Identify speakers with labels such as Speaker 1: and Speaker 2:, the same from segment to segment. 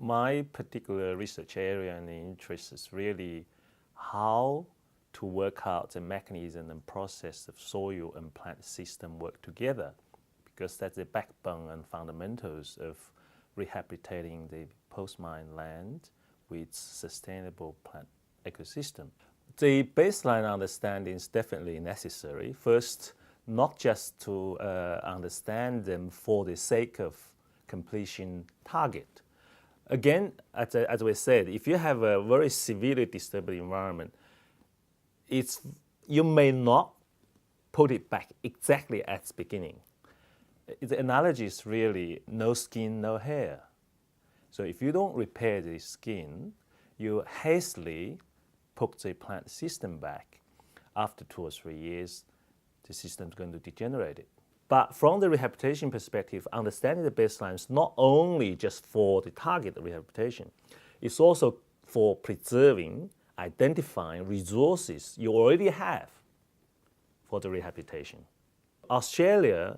Speaker 1: My particular research area and interest is really how to work out the mechanism and process of soil and plant system work together, because that's the backbone and fundamentals of rehabilitating the post-mine land with sustainable plant ecosystem. The baseline understanding is definitely necessary. First, not just to understand them for the sake of completion target. Again, as we said, if you have a very severely disturbed environment, you may not put it back exactly at the beginning. The analogy is really no skin, no hair. So if you don't repair the skin, you hastily put the plant system back. After 2 or 3 years, the system is going to degenerate. But from the rehabilitation perspective, understanding the baseline is not only just for the target of rehabilitation, it's also for preserving, identifying resources you already have for the rehabilitation. Australian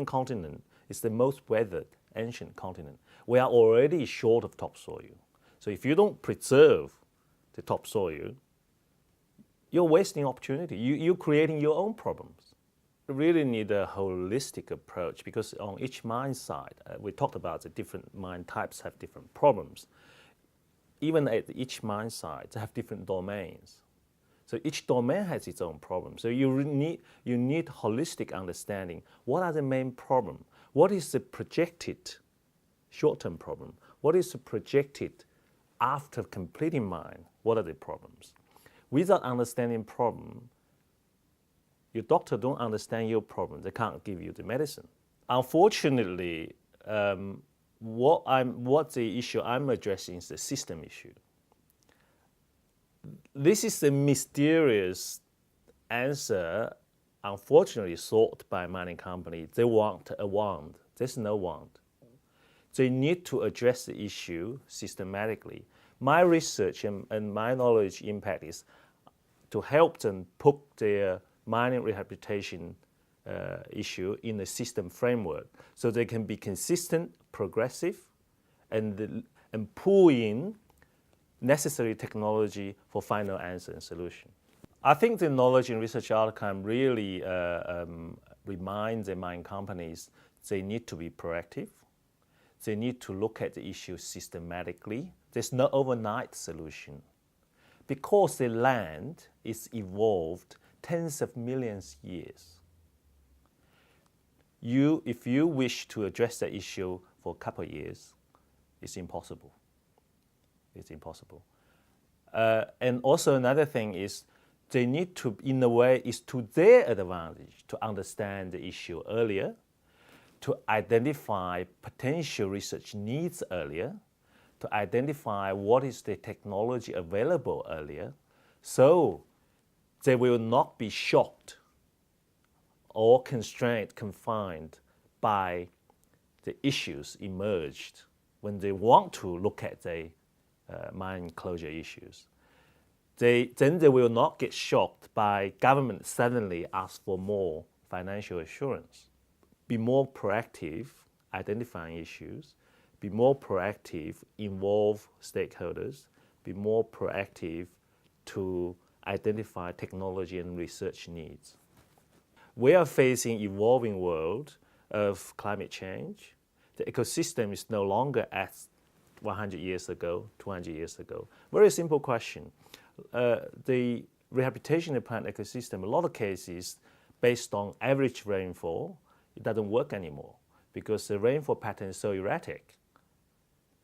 Speaker 1: continent is the most weathered ancient continent. We are already short of topsoil. So if you don't preserve the topsoil, you're wasting opportunity. You're creating your own problems. You really need a holistic approach, because on each mine site, we talked about the different mine types have different problems. Even at each mine site, they have different domains. So each domain has its own problem. So you need holistic understanding. What are the main problems? What is the projected short-term problem? What is the projected after completing mine? What are the problems? Without understanding problem, your doctor don't understand your problem. They can't give you the medicine. Unfortunately, what the issue I'm addressing is the system issue. This is the mysterious answer, unfortunately sought by mining companies. They want a wand. There's no wand. They need to address the issue systematically. My research and my knowledge impact is to help them put their mining rehabilitation issue in a system framework so they can be consistent, progressive, and pull in necessary technology for final answer and solution. I think the knowledge and research outcome really remind the mining companies they need to be proactive. They need to look at the issue systematically. There's no overnight solution. Because the land is evolved tens of millions of years. If you wish to address that issue for a couple of years, it's impossible. It's impossible. And also another thing is they need to, in a way, it's to their advantage to understand the issue earlier, to identify potential research needs earlier, to identify what is the technology available earlier, so they will not be shocked or confined by the issues emerged when they want to look at the mine closure issues. Then they will not get shocked by government suddenly ask for more financial assurance. Be more proactive, identifying issues, be more proactive, involve stakeholders, be more proactive to identify technology and research needs. We are facing evolving world of climate change. The ecosystem is no longer as 100 years ago, 200 years ago. Very simple question. The rehabilitation of plant ecosystem, a lot of cases based on average rainfall, it doesn't work anymore because the rainfall pattern is so erratic.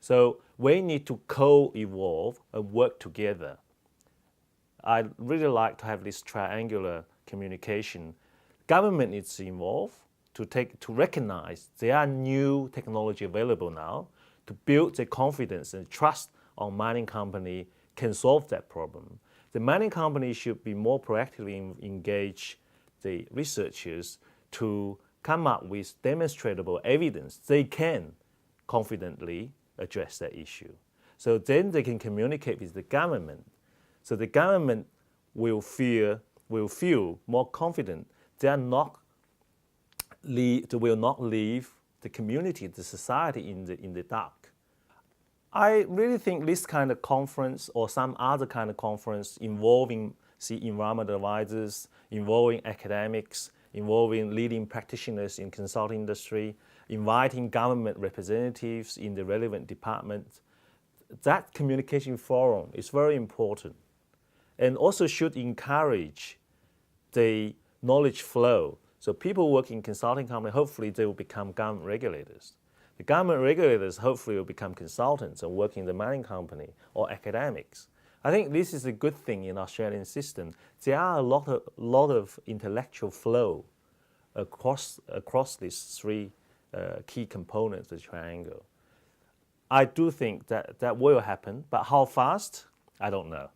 Speaker 1: So we need to co-evolve and work together. I'd really like to have this triangular communication. Government needs to involve to recognize there are new technology available now to build the confidence and trust on mining company can solve that problem. The mining company should be more proactively engage the researchers to come up with demonstrable evidence they can confidently address that issue. So then they can communicate with the government. So the government will feel more confident. They will not leave the community, the society in the dark. I really think this kind of conference or some other kind of conference involving environmental advisors, involving academics, involving leading practitioners in consulting industry, inviting government representatives in the relevant department, that communication forum is very important and also should encourage the knowledge flow. So people working in consulting company, hopefully they will become government regulators. The government regulators hopefully will become consultants and work in the mining company or academics. I think this is a good thing in Australian system. There are a lot of intellectual flow across these three key components of the triangle. I do think that will happen, but how fast, I don't know.